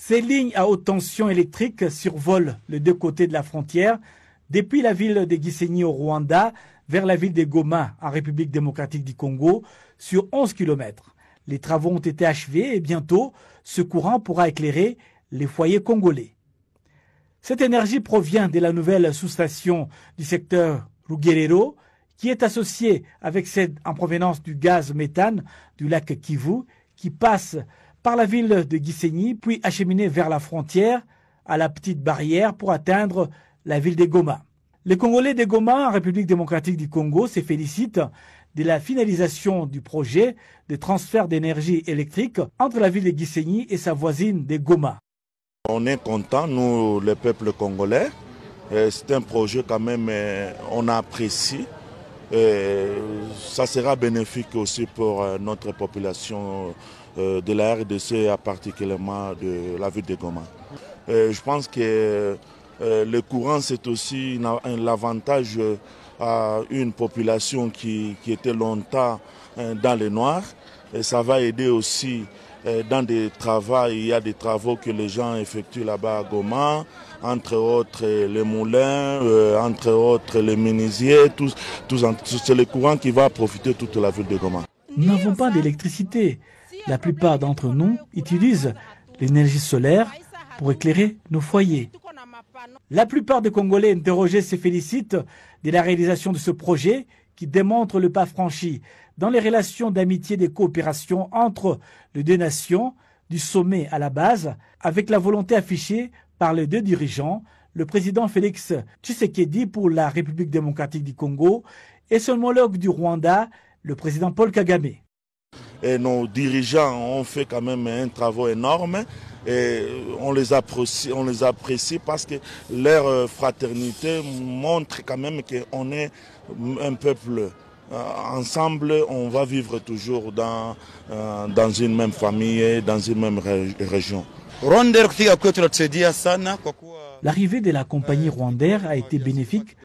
Ces lignes à haute tension électrique survolent les deux côtés de la frontière, depuis la ville de Gisenyi au Rwanda vers la ville de Goma en République démocratique du Congo sur 11 km. Les travaux ont été achevés et bientôt, ce courant pourra éclairer les foyers congolais. Cette énergie provient de la nouvelle sous-station du secteur Rugerero, qui est associée avec celle en provenance du gaz méthane du lac Kivu, qui passe par la ville de Gisenyi, puis acheminé vers la frontière à la petite barrière pour atteindre la ville de Goma. Les Congolais de Goma, en République démocratique du Congo, se félicitent de la finalisation du projet de transfert d'énergie électrique entre la ville de Gisenyi et sa voisine de Goma. On est content, nous, le peuple congolais. C'est un projet quand même, on apprécie. Ça sera bénéfique aussi pour notre population de la RDC, et particulièrement de la ville de Goma. Je pense que le courant, c'est aussi l'avantage à une population qui était longtemps dans le noir. Et ça va aider aussi dans des travaux. Il y a des travaux que les gens effectuent là-bas à Goma, entre autres les moulins, entre autres les menuisiers. C'est le courant qui va profiter toute la ville de Goma. Nous n'avons pas d'électricité. La plupart d'entre nous utilisent l'énergie solaire pour éclairer nos foyers. La plupart des Congolais interrogés se félicitent de la réalisation de ce projet qui démontre le pas franchi dans les relations d'amitié et de coopération entre les deux nations, du sommet à la base, avec la volonté affichée par les deux dirigeants, le président Félix Tshisekedi pour la République démocratique du Congo et son homologue du Rwanda, le président Paul Kagame. Et nos dirigeants ont fait quand même un travail énorme et on les apprécie parce que leur fraternité montre quand même qu'on est un peuple. Ensemble, on va vivre toujours dans une même famille, dans une même région. L'arrivée de la compagnie Rwandair a été bénéfique